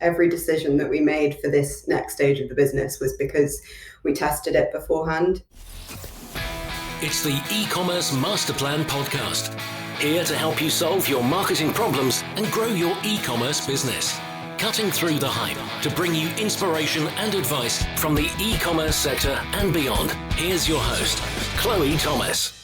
Every decision that we made for this next stage of the business was because we tested it beforehand. It's the e-commerce master plan podcast, here to help you solve your marketing problems and grow your e-commerce business. Cutting through the hype to bring you inspiration and advice from the e-commerce sector and beyond. Here's your host, Chloe Thomas.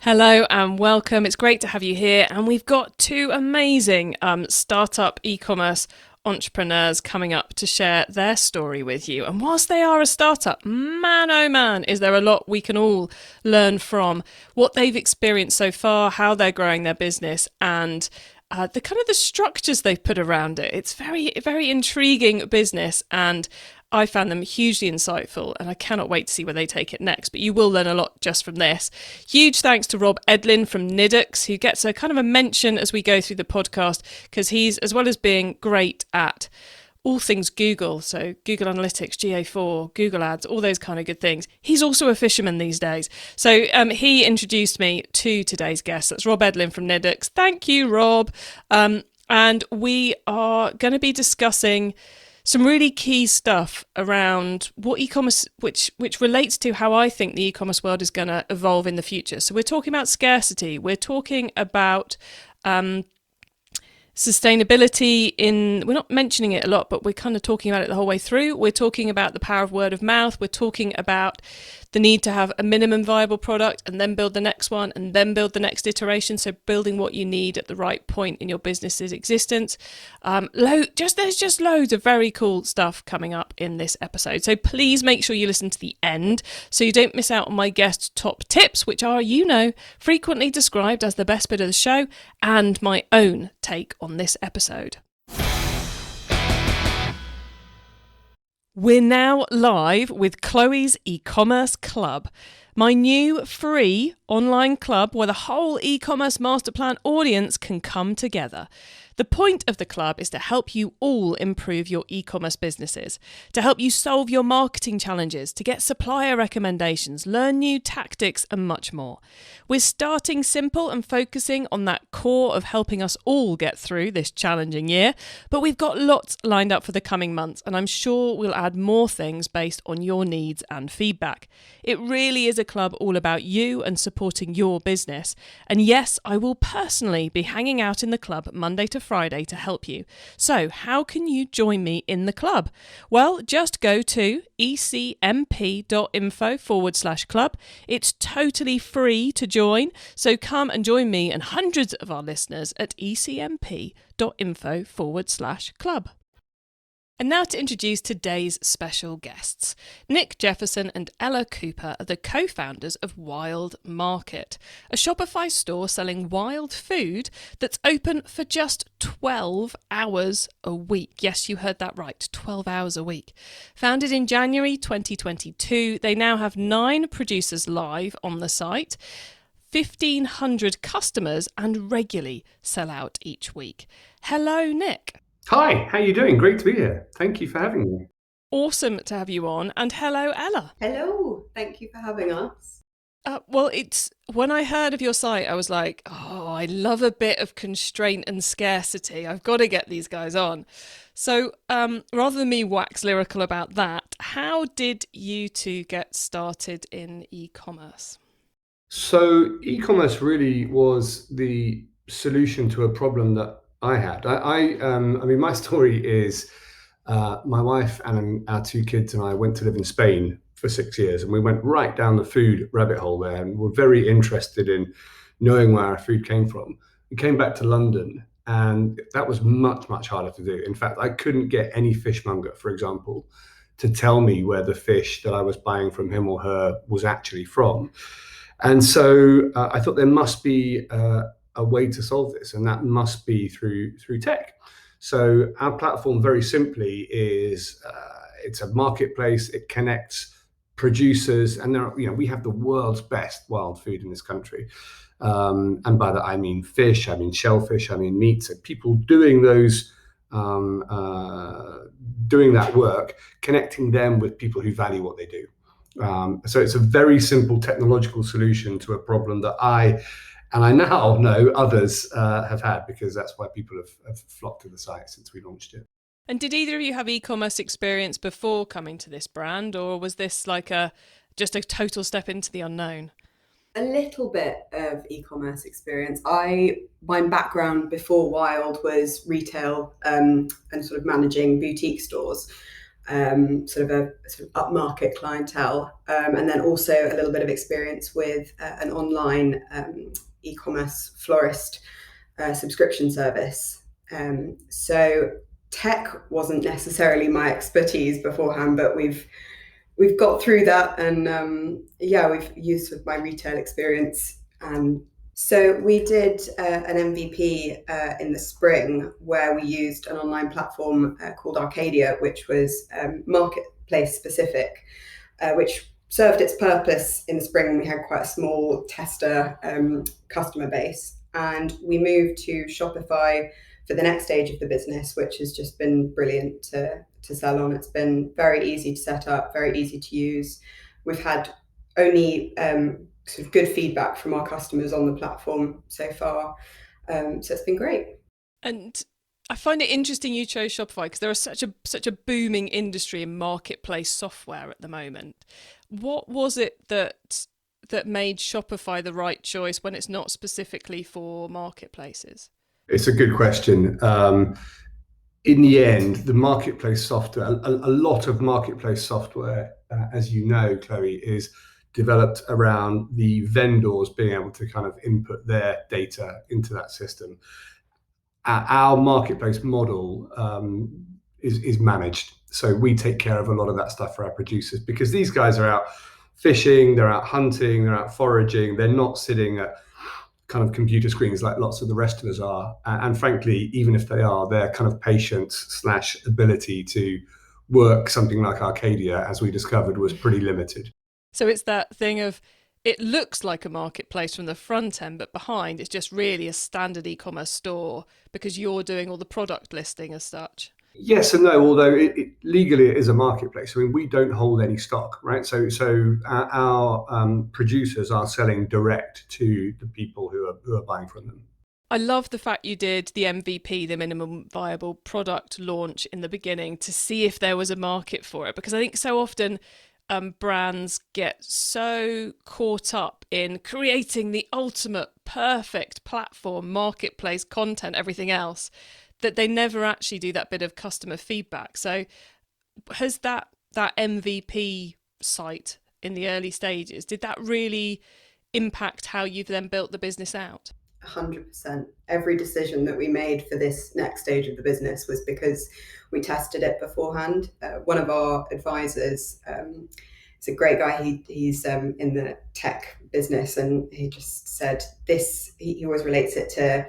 Hello and welcome. It's great to have you here. And we've got two amazing startup e-commerce entrepreneurs coming up to share their story with you. And whilst they are a startup, man, oh man, is there a lot we can all learn from what they've experienced so far, how they're growing their business, and the kind of the structures they've put around it. It's very intriguing business, and I found them hugely insightful, and I cannot wait to see where they take it next. But you will learn a lot just from this. Huge thanks to Rob Edlin from Nidux, who gets a kind of a mention as we go through the podcast, because he's, as well as being great at all things Google, so Google Analytics, GA4, Google Ads, all those kind of good things, he's also a fisherman these days. So he introduced me to today's guest. That's Rob Edlin from Nidux. Thank you, Rob. And we are going to be discussing some really key stuff around what e-commerce, which relates to how I think the e-commerce world is going to evolve in the future. So we're talking about scarcity. We're talking about sustainability we're not mentioning it a lot, but we're kind of talking about it the whole way through. We're talking about the power of word of mouth. We're talking about the need to have a minimum viable product and then build the next one and then build the next iteration. So building what you need at the right point in your business's existence. There's just loads of very cool stuff coming up in this episode. So please make sure you listen to the end so you don't miss out on my guest's top tips, which are, frequently described as the best bit of the show, and my own take on this episode. We're now live with Chloe's e-commerce club, my new free online club where the whole e-commerce master plan audience can come together. The point of the club is to help you all improve your e-commerce businesses, to help you solve your marketing challenges, to get supplier recommendations, learn new tactics, and much more. We're starting simple and focusing on that core of helping us all get through this challenging year, but we've got lots lined up for the coming months, and I'm sure we'll add more things based on your needs and feedback. It really is a club all about you and supporting your business. And yes, I will personally be hanging out in the club Monday to Friday to help you. So how can you join me in the club? Well, just go to ecmp.info/club. It's totally free to join. So come and join me and hundreds of our listeners at ecmp.info/club. And now to introduce today's special guests. Nick Jefferson and Ella Cooper are the co-founders of Wild Market, a Shopify store selling wild food that's open for just 12 hours a week. Yes, you heard that right, 12 hours a week. Founded in January 2022, they now have 9 producers live on the site, 1,500 customers, and regularly sell out each week. Hello, Nick. Hi, how are you doing? Great to be here. Thank you for having me. Awesome to have you on. And hello, Ella. Hello, thank you for having us. Well, it's when I heard of your site, I was like, oh, I love a bit of constraint and scarcity. I've got to get these guys on. So rather than me wax lyrical about that, how did you two get started in e-commerce? So e-commerce really was the solution to a problem that I had. I mean, my story is my wife and our 2 kids and I went to live in Spain for 6 years, and we went right down the food rabbit hole there, and were very interested in knowing where our food came from. We came back to London, and that was much, much harder to do. In fact, I couldn't get any fishmonger, for example, to tell me where the fish that I was buying from him or her was actually from. And so I thought there must be a way to solve this, and that must be through tech. So our platform, very simply, is it's a marketplace. It connects producers, and we have the world's best wild food in this country. And by that I mean fish, I mean shellfish, I mean meat. So people doing those, doing that work, connecting them with people who value what they do. So it's a very simple technological solution to a problem that I And I now know others have had, because that's why people have flocked to the site since we launched it. And did either of you have e-commerce experience before coming to this brand, or was this like just a total step into the unknown? A little bit of e-commerce experience. My background before Wild was retail and sort of managing boutique stores, sort of upmarket clientele, and then also a little bit of experience with an online e-commerce florist subscription service. So tech wasn't necessarily my expertise beforehand, but we've got through that, and we've used my retail experience. So we did an MVP in the spring where we used an online platform called Arcadia, which was marketplace specific, which served its purpose in the spring. We had quite a small tester customer base, and we moved to Shopify for the next stage of the business, which has just been brilliant to sell on. It's been very easy to set up, very easy to use. We've had only sort of good feedback from our customers on the platform so far. So it's been great. And I find it interesting you chose Shopify, because there is such a booming industry in marketplace software at the moment. What was it that made Shopify the right choice when it's not specifically for marketplaces? It's a good question. In the end, the marketplace software, a lot of marketplace software, as you know, Chloe, is developed around the vendors being able to kind of input their data into that system. Our marketplace model is managed. So we take care of a lot of that stuff for our producers, because these guys are out fishing, they're out hunting, they're out foraging. They're not sitting at kind of computer screens like lots of the rest of us are. And frankly, even if they are, their kind of patience / ability to work something like Arcadia, as we discovered, was pretty limited. So it's that thing of, it looks like a marketplace from the front end, but behind it's just really a standard e-commerce store, because you're doing all the product listing as such. Yes and no, although legally it is a marketplace. I mean, we don't hold any stock, right? So our producers are selling direct to the people who are buying from them. I love the fact you did the MVP, the minimum viable product launch, in the beginning to see if there was a market for it, because I think so often brands get so caught up in creating the ultimate perfect platform, marketplace content, everything else, that they never actually do that bit of customer feedback. So has that MVP site in the early stages, did that really impact how you've then built the business out? 100%. Every decision that we made for this next stage of the business was because we tested it beforehand. One of our advisors, is a great guy. He's in the tech business, and he just said this. He always relates it to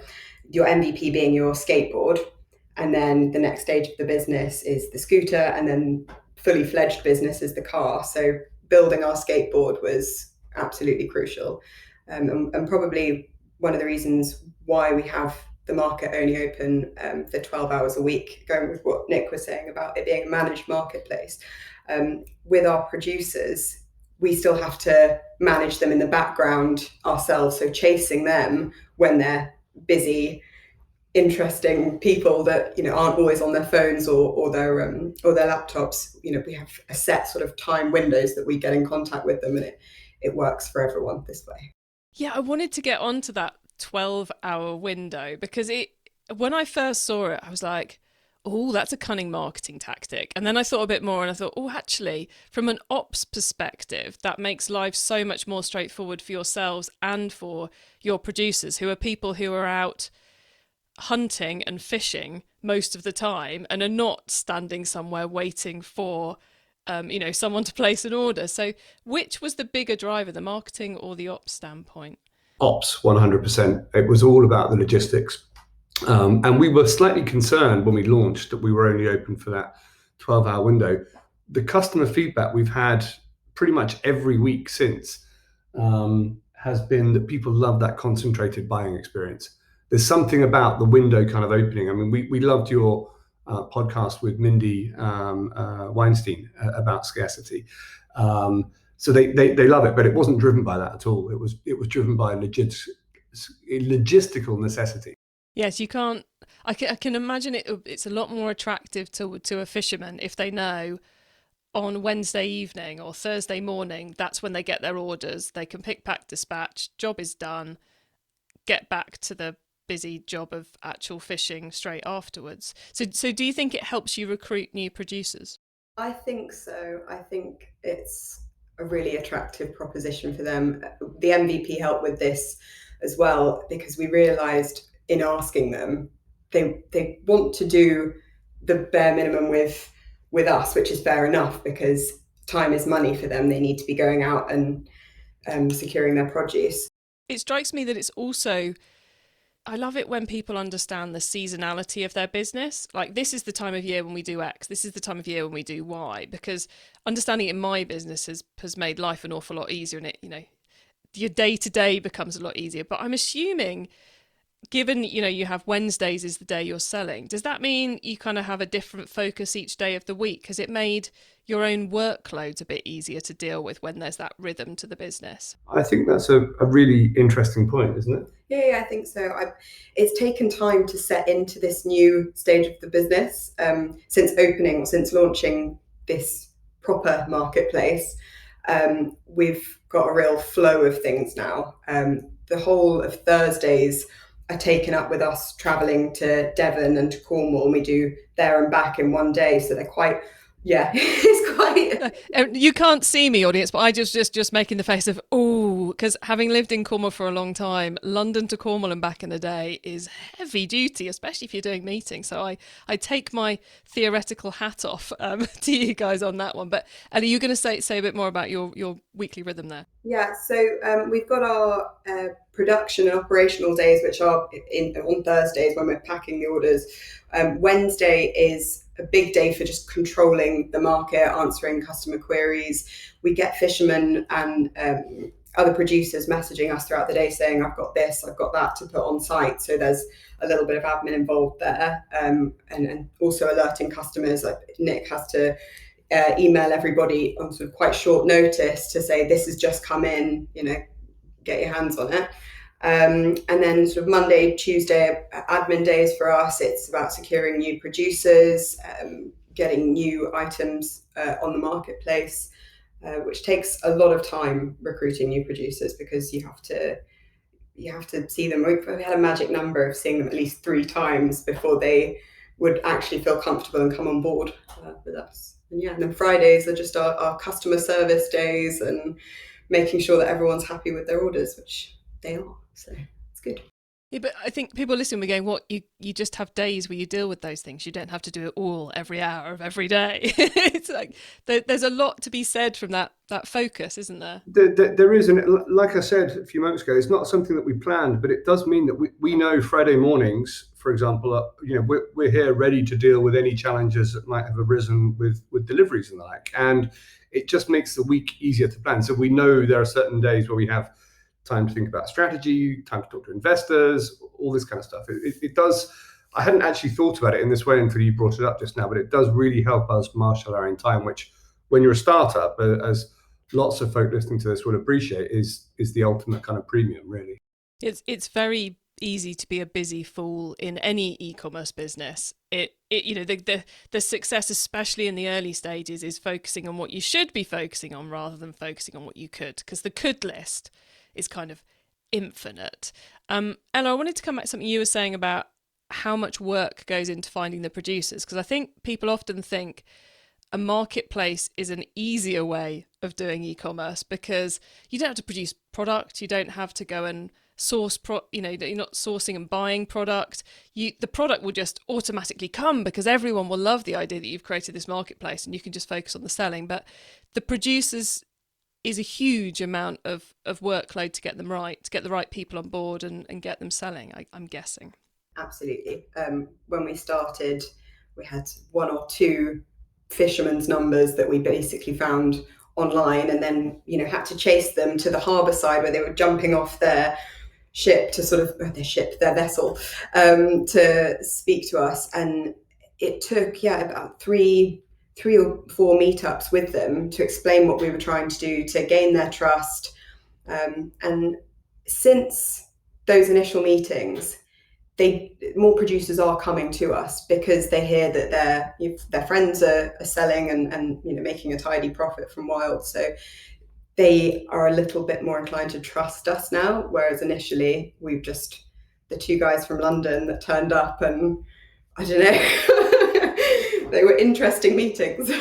your MVP being your skateboard, and then the next stage of the business is the scooter, and then fully fledged business is the car. So building our skateboard was absolutely crucial, and probably one of the reasons why we have the market only open for 12 hours a week, going with what Nick was saying about it being a managed marketplace. With our producers, we still have to manage them in the background ourselves, so chasing them when they're busy, interesting people that aren't always on their phones or their laptops. We have a set sort of time windows that we get in contact with them, and it works for everyone this way. Yeah, I wanted to get onto that 12-hour window, because when I first saw it, I was like, oh, that's a cunning marketing tactic. And then I thought a bit more and I thought, oh, actually, from an ops perspective, that makes life so much more straightforward for yourselves and for your producers, who are people who are out hunting and fishing most of the time and are not standing somewhere waiting for someone to place an order. So which was the bigger driver, the marketing or the ops standpoint? Ops, 100%. It was all about the logistics. And we were slightly concerned when we launched that we were only open for that 12-hour window. The customer feedback we've had pretty much every week since has been that people love that concentrated buying experience. There's something about the window kind of opening. I mean, we loved your podcast with Mindy Weinstein about scarcity. So they love it, but it wasn't driven by that at all. It was driven by a logistical necessity. Yes, you can't. I can imagine it's a lot more attractive to a fisherman if they know on Wednesday evening or Thursday morning that's when they get their orders. They can pick, pack, dispatch. Job is done. Get back to the busy job of actual fishing straight afterwards. So do you think it helps you recruit new producers? I think so. I think it's a really attractive proposition for them. The MVP helped with this as well, because we realised in asking them, they want to do the bare minimum with us, which is fair enough, because time is money for them. They need to be going out and securing their produce. It strikes me that it's also, I love it when people understand the seasonality of their business. Like, this is the time of year when we do X, this is the time of year when we do Y, because understanding it in my business has made life an awful lot easier, and your day-to-day becomes a lot easier. But I'm assuming, given you have Wednesdays is the day you're selling, does that mean you kind of have a different focus each day of the week? Has it made your own workloads a bit easier to deal with when there's that rhythm to the business? I think that's a really interesting point, isn't it? Yeah, I think so. It's taken time to set into this new stage of the business, since opening or since launching this proper marketplace. We've got a real flow of things now. The whole of Thursdays are taken up with us traveling to Devon and to Cornwall, and we do there and back in one day. So they're quite, it's quite. You can't see me, audience, but I just making the face of, oh, because having lived in Cornwall for a long time, London to Cornwall and back in the day is heavy duty, especially if you're doing meetings. So I take my theoretical hat off to you guys on that one. But Ellie, you're going to say a bit more about your weekly rhythm there. Yeah, so we've got our production and operational days, which are on Thursdays when we're packing the orders. Wednesday is a big day for just controlling the market, answering customer queries. We get fishermen and other producers messaging us throughout the day saying, I've got this, I've got that to put on site. So there's a little bit of admin involved there, and also alerting customers. Like Nick has to email everybody on sort of quite short notice to say, this has just come in, get your hands on it. And then sort of Monday, Tuesday, admin days for us. It's about securing new producers, getting new items on the marketplace, which takes a lot of time, recruiting new producers, because you have to see them. We've had a magic number of seeing them at least 3 times before they would actually feel comfortable and come on board with us. And then Fridays are just our customer service days and making sure that everyone's happy with their orders, which they are. So it's good. Yeah, but I think people listening will be going, what, you just have days where you deal with those things. You don't have to do it all every hour of every day. It's like there's a lot to be said from that focus, isn't there? There is, and like I said a few moments ago, it's not something that we planned, but it does mean that we know Friday mornings, for example, we're here ready to deal with any challenges that might have arisen with deliveries and the like. And it just makes the week easier to plan. So we know there are certain days where we have time to think about strategy, time to talk to investors, all this kind of stuff. It does. I hadn't actually thought about it in this way until you brought it up just now, but it does really help us marshal our own time, which when you're a startup, as lots of folk listening to this will appreciate, is the ultimate kind of premium, really. It's very easy to be a busy fool in any e-commerce business. The success, especially in the early stages, is focusing on what you should be focusing on rather than focusing on what you could, because the could list is kind of infinite. Ella, I wanted to come back to something you were saying about how much work goes into finding the producers, because I think people often think a marketplace is an easier way of doing e-commerce because you don't have to produce product, you don't have to go and source you're not sourcing and buying product. The product will just automatically come because everyone will love the idea that you've created this marketplace and you can just focus on the selling. But the producers is a huge amount of workload to get them right, to get the right people on board and get them selling, I'm guessing. Absolutely. When we started, we had 1 or 2 fishermen's numbers that we basically found online, and then had to chase them to the harbour side where they were jumping off their ship to their vessel to speak to us. And it took about three or 4 meetups with them to explain what we were trying to do, to gain their trust. And since those initial meetings, more producers are coming to us because they hear that their friends are selling and making a tidy profit from wild. So they are a little bit more inclined to trust us now, whereas initially we've just the two guys from London that turned up, and I don't know, they were interesting meetings.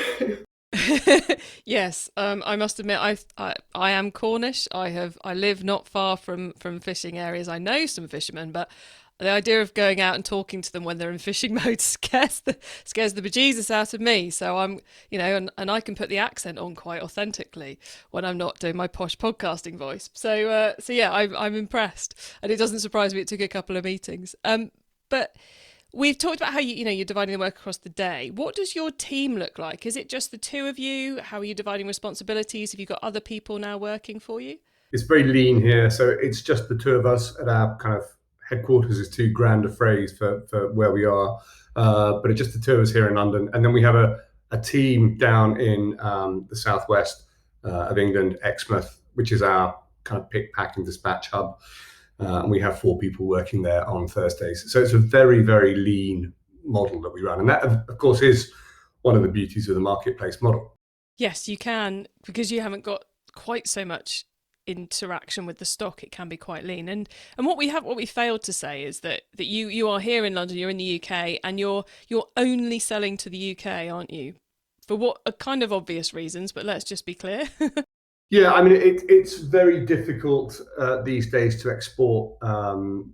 Yes, I must admit, I am Cornish. I live not far from fishing areas. I know some fishermen, but the idea of going out and talking to them when they're in fishing mode scares the bejesus out of me. So I'm, and I can put the accent on quite authentically when I'm not doing my posh podcasting voice. So yeah, I'm impressed, and it doesn't surprise me it took a couple of meetings. But we've talked about how you're dividing the work across the day. What does your team look like? Is it just the two of you? How are you dividing responsibilities? Have you got other people now working for you? It's very lean here, so it's just the two of us at our kind of headquarters. Is too grand a phrase for where we are, but it's just the two of us here in London, and then we have a team down in the southwest of England, Exmouth, which is our kind of pick, pack, and dispatch hub. And we have 4 people working there on Thursdays. So it's a very, very lean model that we run. And that, of course, is one of the beauties of the marketplace model. Yes, you can, because you haven't got quite so much interaction with the stock. It can be quite lean. And what we failed to say is that you are here in London, you're in the UK, and you're only selling to the UK, aren't you? For what are kind of obvious reasons, but let's just be clear. Yeah, I mean, it's very difficult these days to export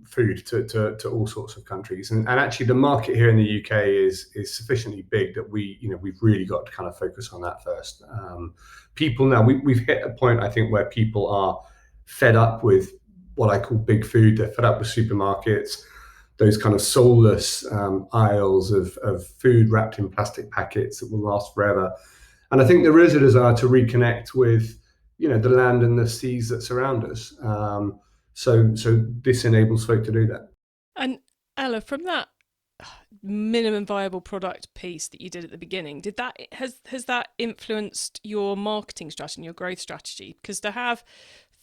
food to all sorts of countries, and actually the market here in the UK is sufficiently big that we've really got to kind of focus on that first. People now, we've hit a point, I think, where people are fed up with what I call big food. They're fed up with supermarkets, those kind of soulless aisles of food wrapped in plastic packets that will last forever. And I think there is a desire to reconnect with the land and the seas that surround us. So this enables folk to do that. And Ella, from that minimum viable product piece that you did at the beginning, has that influenced your marketing strategy and your growth strategy? Because to have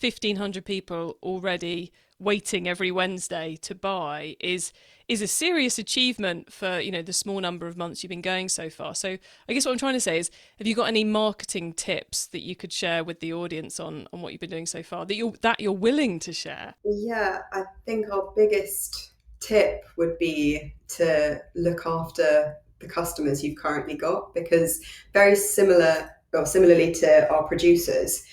1,500 people already waiting every Wednesday to buy is a serious achievement for the small number of months you've been going so far. So I guess what I'm trying to say is, have you got any marketing tips that you could share with the audience on what you've been doing so far that you're willing to share? Yeah, I think our biggest tip would be to look after the customers you've currently got, because similarly to our producers,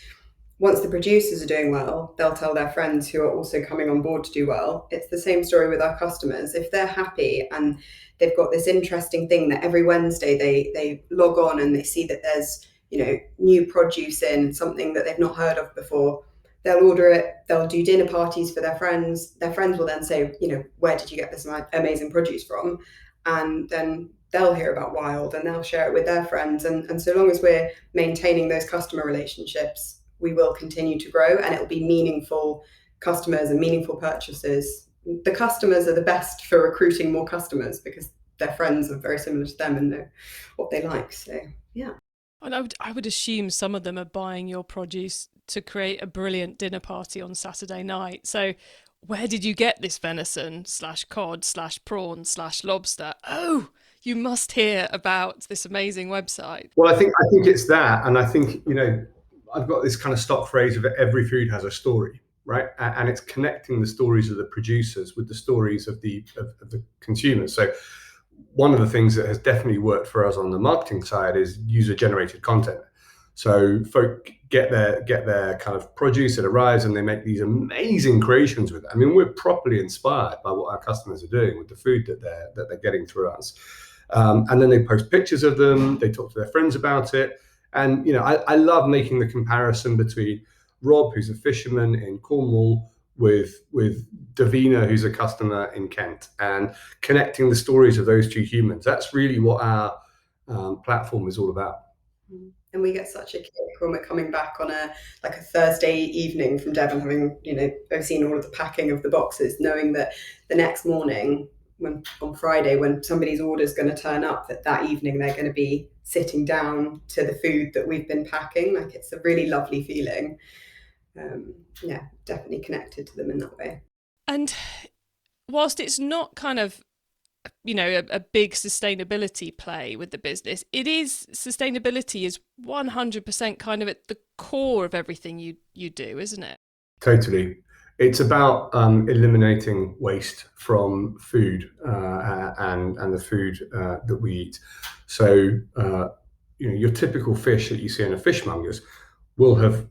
once the producers are doing well, they'll tell their friends who are also coming on board to do well. It's the same story with our customers. If they're happy and they've got this interesting thing that every Wednesday they log on and they see that there's new produce in, something that they've not heard of before, they'll order it, they'll do dinner parties for their friends. Their friends will then say, where did you get this amazing produce from? And then they'll hear about Wild and they'll share it with their friends. And so long as we're maintaining those customer relationships, we will continue to grow, and it will be meaningful customers and meaningful purchases. The customers are the best for recruiting more customers because their friends are very similar to them and know what they like. So, yeah. And I would assume some of them are buying your produce to create a brilliant dinner party on Saturday night. So where did you get this venison /cod/prawn/lobster? Oh, you must hear about this amazing website. Well, I think it's that. And I think, I've got this kind of stock phrase of every food has a story, right? And it's connecting the stories of the producers with the stories of the consumers. So one of the things that has definitely worked for us on the marketing side is user-generated content. So folk get their kind of produce that arrives and they make these amazing creations with it. I mean, we're properly inspired by what our customers are doing with the food that they're getting through us. And then they post pictures of them, they talk to their friends about it. And, I love making the comparison between Rob, who's a fisherman in Cornwall, with Davina, who's a customer in Kent, and connecting the stories of those two humans. That's really what our platform is all about. And we get such a kick when we're coming back on a Thursday evening from Devon, having, overseen all of the packing of the boxes, knowing that the next morning, on Friday, when somebody's order is going to turn up, that evening they're going to be sitting down to the food that we've been packing. It's a really lovely feeling. Definitely connected to them in that way. And whilst it's not kind of, a big sustainability play with the business, sustainability is 100% kind of at the core of everything you do, isn't it? Totally. It's about eliminating waste from food and the food that we eat. So, your typical fish that you see in a fishmonger's will have,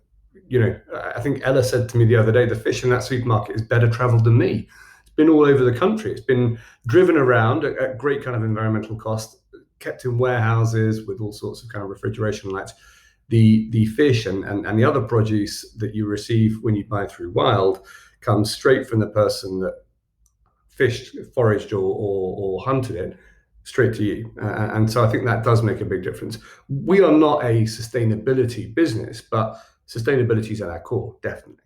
I think Ella said to me the other day, the fish in that supermarket is better traveled than me. It's been all over the country. It's been driven around at great kind of environmental cost, kept in warehouses with all sorts of kind of refrigeration lights. The fish and the other produce that you receive when you buy through Wild comes straight from the person that fished, foraged, or hunted it, straight to you. And so I think that does make a big difference. We are not a sustainability business, but sustainability is at our core, definitely.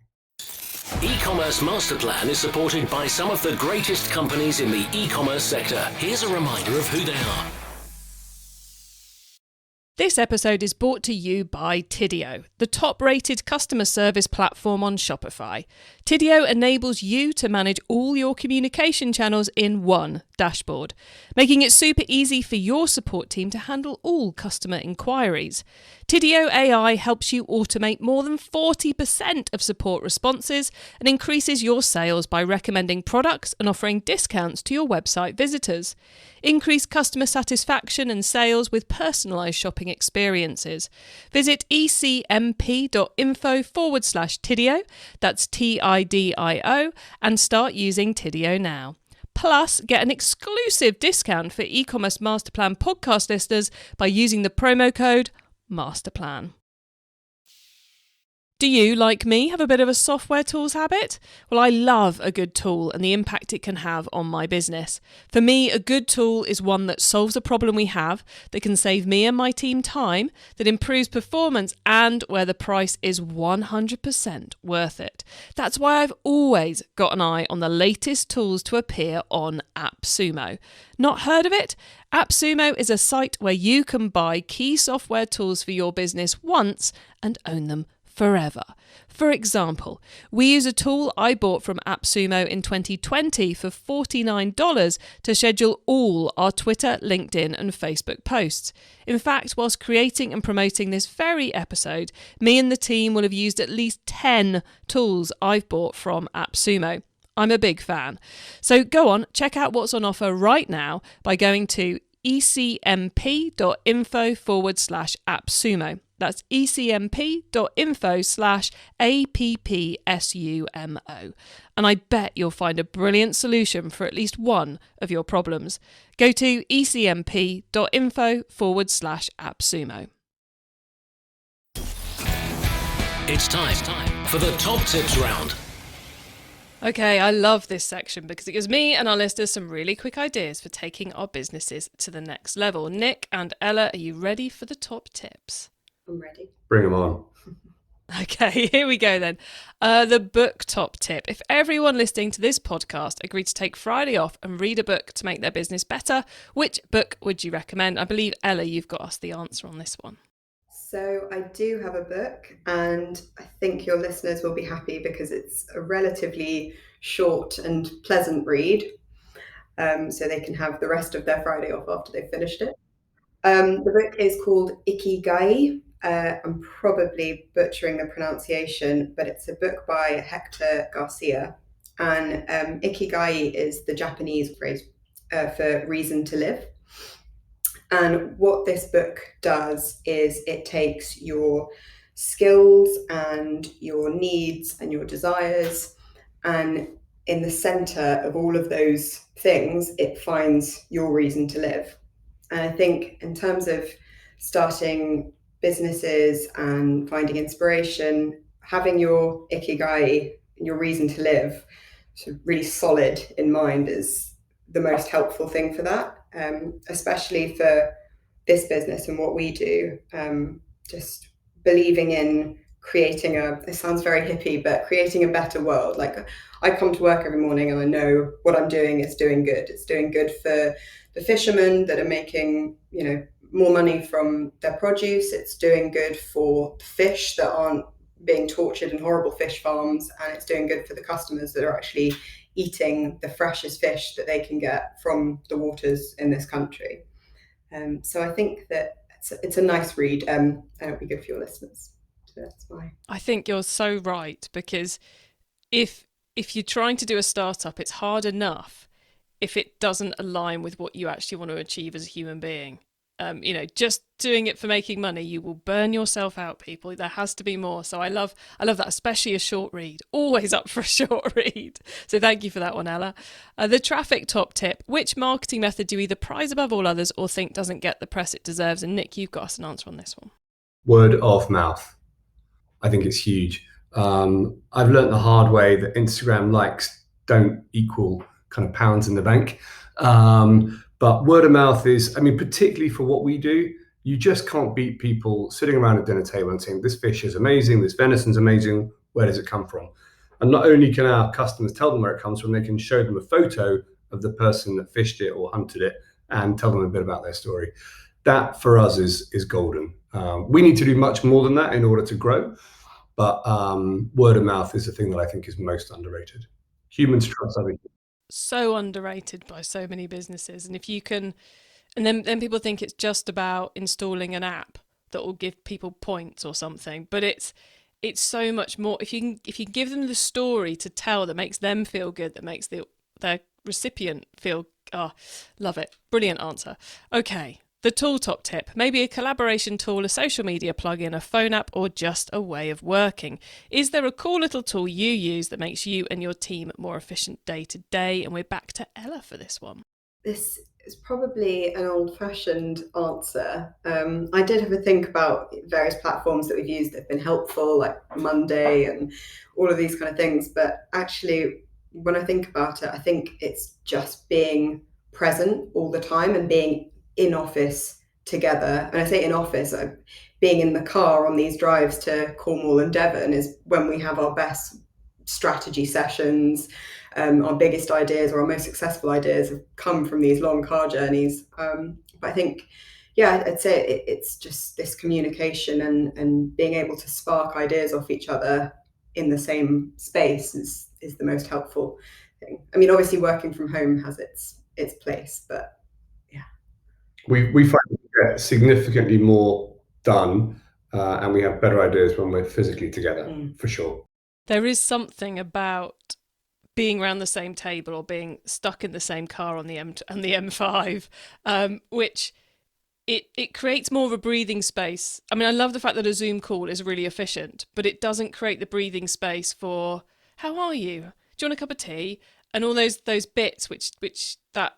E-commerce Master Plan is supported by some of the greatest companies in the e-commerce sector. Here's a reminder of who they are. This episode is brought to you by Tidio, the top-rated customer service platform on Shopify. Tidio enables you to manage all your communication channels in one dashboard, making it super easy for your support team to handle all customer inquiries. Tidio AI helps you automate more than 40% of support responses and increases your sales by recommending products and offering discounts to your website visitors. Increase customer satisfaction and sales with personalised shopping experiences. Visit ecmp.info/Tidio, that's TIDIO, and start using Tidio now. Plus, get an exclusive discount for e-commerce Masterplan podcast listeners by using the promo code MASTERPLAN. Do you, like me, have a bit of a software tools habit? Well, I love a good tool and the impact it can have on my business. For me, a good tool is one that solves a problem we have, that can save me and my team time, that improves performance, and where the price is 100% worth it. That's why I've always got an eye on the latest tools to appear on AppSumo. Not heard of it? AppSumo is a site where you can buy key software tools for your business once and own them forever. For example, we use a tool I bought from AppSumo in 2020 for $49 to schedule all our Twitter, LinkedIn and Facebook posts. In fact, whilst creating and promoting this very episode, me and the team will have used at least 10 tools I've bought from AppSumo. I'm a big fan. So go on, check out what's on offer right now by going to ecmp.info/AppSumo. That's ecmp.info/AppSumo. And I bet you'll find a brilliant solution for at least one of your problems. Go to ecmp.info/AppSumo. It's time for the top tips round. Okay, I love this section because it gives me and our listeners some really quick ideas for taking our businesses to the next level. Nick and Ella, are you ready for the top tips? I'm ready. Bring them on. Okay, here we go then. The book top tip. If everyone listening to this podcast agreed to take Friday off and read a book to make their business better, which book would you recommend? I believe, Ella, you've got us the answer on this one. So I do have a book, and I think your listeners will be happy because it's a relatively short and pleasant read, so they can have the rest of their Friday off after they've finished it. The book is called Ikigai. I'm probably butchering the pronunciation, but it's a book by Hector Garcia, and Ikigai is the Japanese phrase for reason to live. And what this book does is it takes your skills and your needs and your desires, and in the center of all of those things, it finds your reason to live. And I think in terms of starting businesses and finding inspiration, having your Ikigai, your reason to live, sort of really solid in mind is the most helpful thing for that. Especially for this business and what we do, just believing in creating it sounds very hippie, but creating a better world. Like, I come to work every morning and I know what I'm doing is doing good. It's doing good for the fishermen that are making, more money from their produce. It's doing good for the fish that aren't being tortured in horrible fish farms, and it's doing good for the customers that are actually eating the freshest fish that they can get from the waters in this country. So I think that it's a nice read, and it'll be good for your listeners. So that's why. I think you're so right, because if you're trying to do a startup, it's hard enough if it doesn't align with what you actually want to achieve as a human being. Just doing it for making money, you will burn yourself out, people. There has to be more. So I love that, especially a short read. Always up for a short read. So thank you for that one, Ella. The traffic top tip: which marketing method do you either prize above all others or think doesn't get the press it deserves? And Nick, you've got us an answer on this one. Word of mouth. I think it's huge. I've learned the hard way that Instagram likes don't equal kind of pounds in the bank. But word of mouth is, particularly for what we do, you just can't beat people sitting around a dinner table and saying, this fish is amazing, this venison's amazing, where does it come from? And not only can our customers tell them where it comes from, they can show them a photo of the person that fished it or hunted it and tell them a bit about their story. That for us is golden. We need to do much more than that in order to grow. But word of mouth is the thing that I think is most underrated. Humans trust other people. So underrated by so many businesses. And if you can, and then people think it's just about installing an app that will give people points or something, but it's so much more. If you can give them the story to tell that makes them feel good, that makes their recipient feel, love it. Brilliant answer. Okay. The tool top tip: maybe a collaboration tool, a social media plugin, a phone app, or just a way of working. Is there a cool little tool you use that makes you and your team more efficient day to day? And we're back to Ella for this one. This is probably an old-fashioned answer. I did have a think about various platforms that we've used that have been helpful, like Monday and all of these kind of things. But actually, when I think about it, I think it's just being present all the time and being in office together. And I say in office, being in the car on these drives to Cornwall and Devon is when we have our best strategy sessions. Our biggest ideas or our most successful ideas have come from these long car journeys. But I think, I'd say it's just this communication and being able to spark ideas off each other in the same space is the most helpful thing. Obviously working from home has its place, but we find we get significantly more done, and we have better ideas when we're physically together, for sure. There is something about being around the same table or being stuck in the same car on the M5, which it creates more of a breathing space. I love the fact that a Zoom call is really efficient, but it doesn't create the breathing space for, how are you? Do you want a cup of tea? And all those bits which that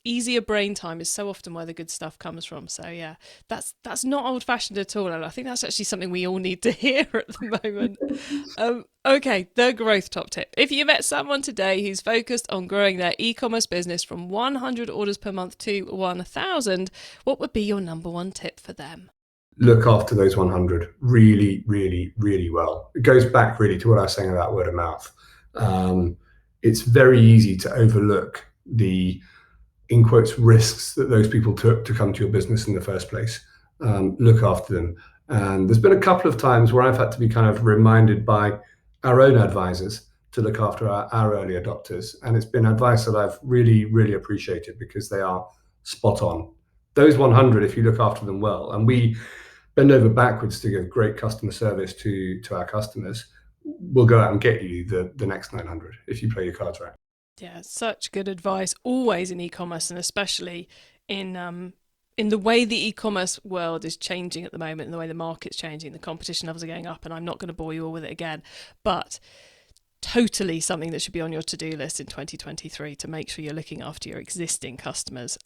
easier brain time is so often where the good stuff comes from. So yeah, that's not old-fashioned at all. And I think that's actually something we all need to hear at the moment. Okay, the growth top tip: if you met someone today who's focused on growing their e-commerce business from 100 orders per month to 1,000, what would be your number one tip for them? Look after those 100 really, really, really well. It goes back really to what I was saying about word of mouth. It's very easy to overlook the, in quotes, risks that those people took to come to your business in the first place. Look after them. And there's been a couple of times where I've had to be kind of reminded by our own advisors to look after our early adopters. And it's been advice that I've really, really appreciated because they are spot on. Those 100, if you look after them well, and we bend over backwards to give great customer service to our customers, we'll go out and get you the next 900 if you play your cards right. Yeah, such good advice, always in e-commerce, and especially in the way the e-commerce world is changing at the moment, and the way the market's changing, the competition levels are going up, and I'm not going to bore you all with it again, but totally something that should be on your to-do list in 2023 to make sure you're looking after your existing customers.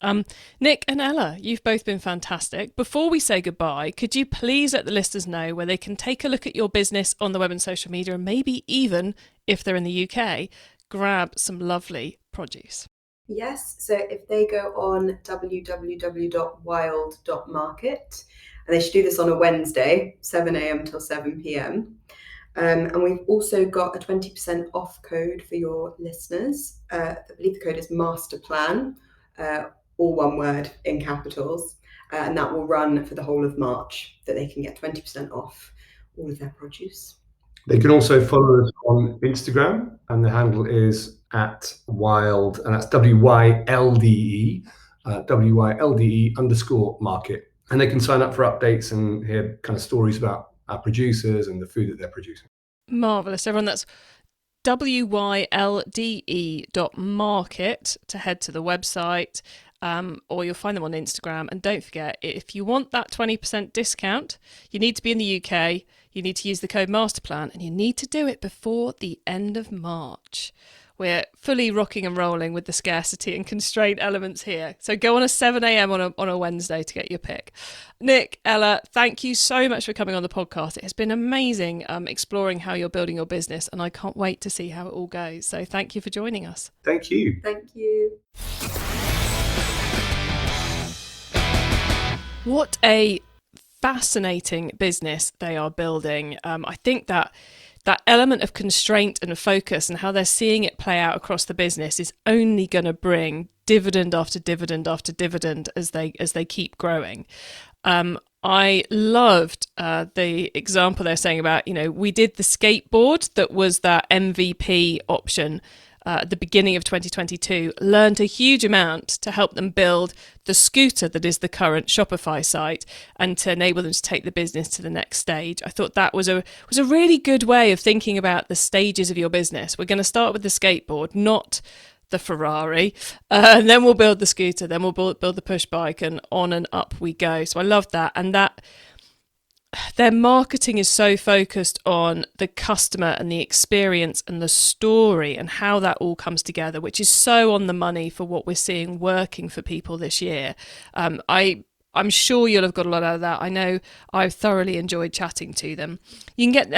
Nick and Ella, you've both been fantastic. Before we say goodbye, could you please let the listeners know where they can take a look at your business on the web and social media, and maybe even, if they're in the UK, grab some lovely produce? Yes, so if they go on www.wild.market, and they should do this on a Wednesday, 7 a.m. till 7 p.m. And we've also got a 20% off code for your listeners. I believe the code is MASTERPLAN, all one word in capitals, and that will run for the whole of March, that they can get 20% off all of their produce. They can also follow us on Instagram, and the handle is @wild, and that's WYLDE, WYLDE_market. And they can sign up for updates and hear kind of stories about our producers and the food that they're producing. Marvellous. Everyone, that's WYLDE.market to head to the website, or you'll find them on Instagram. And don't forget, if you want that 20% discount, you need to be in the UK, you need to use the code MASTERPLAN, and you need to do it before the end of March. We're fully rocking and rolling with the scarcity and constraint elements here. So go on a 7 a.m. on a Wednesday to get your pick. Nick, Ella, thank you so much for coming on the podcast. It has been amazing exploring how you're building your business, and I can't wait to see how it all goes. So thank you for joining us. Thank you. Thank you. What a fascinating business they are building. I think that element of constraint and focus and how they're seeing it play out across the business is only going to bring dividend after dividend after dividend as they keep growing. I loved the example they're saying about, we did the skateboard that was that MVP option at the beginning of 2022, learned a huge amount to help them build the scooter that is the current Shopify site and to enable them to take the business to the next stage. I thought that was a really good way of thinking about the stages of your business. We're going to start with the skateboard, not the Ferrari, and then we'll build the scooter, then we'll build the push bike, and on and up we go. So I love that. And that their marketing is so focused on the customer and the experience and the story and how that all comes together, which is so on the money for what we're seeing working for people this year. I'm sure you'll have got a lot out of that. I know I've thoroughly enjoyed chatting to them. You can get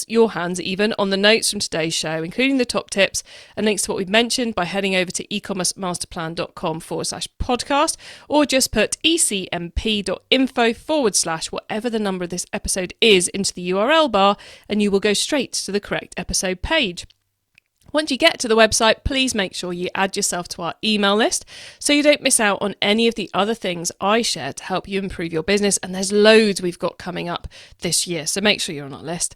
your hands even, on the notes from today's show, including the top tips and links to what we've mentioned by heading over to ecommercemasterplan.com/podcast, or just put ecmp.info/ whatever the number of this episode is into the URL bar, and you will go straight to the correct episode page. Once you get to the website, please make sure you add yourself to our email list so you don't miss out on any of the other things I share to help you improve your business. And there's loads we've got coming up this year, so make sure you're on our list.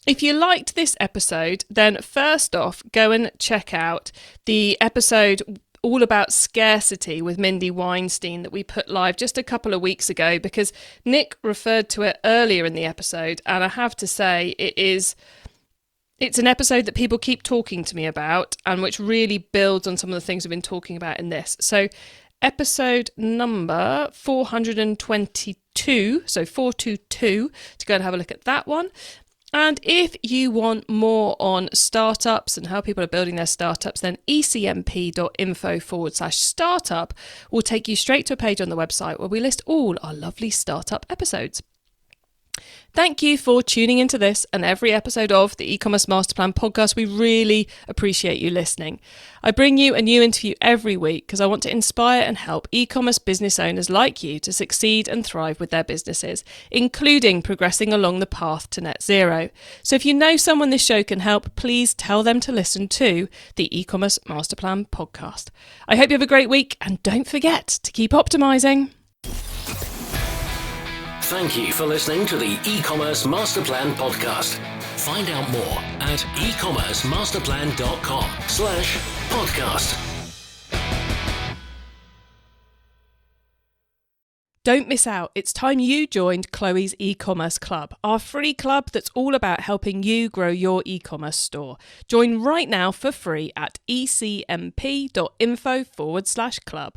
If you liked this episode, then first off, go and check out the episode all about scarcity with Mindy Weinstein that we put live just a couple of weeks ago, because Nick referred to it earlier in the episode, and I have to say it's an episode that people keep talking to me about, and which really builds on some of the things we've been talking about in this. So episode number 422, so 422, to go and have a look at that one. And if you want more on startups and how people are building their startups, then ecmp.info/startup will take you straight to a page on the website where we list all our lovely startup episodes. Thank you for tuning into this and every episode of the E-commerce Masterplan podcast. We really appreciate you listening. I bring you a new interview every week because I want to inspire and help e-commerce business owners like you to succeed and thrive with their businesses, including progressing along the path to net zero. So if you know someone this show can help, please tell them to listen to the E-commerce Masterplan podcast. I hope you have a great week, and don't forget to keep optimizing. Thank you for listening to the E-commerce Masterplan podcast. Find out more at ecommercemasterplan.com/podcast. Don't miss out. It's time you joined Chloe's e-commerce club, our free club that's all about helping you grow your e-commerce store. Join right now for free at ecmp.info/club.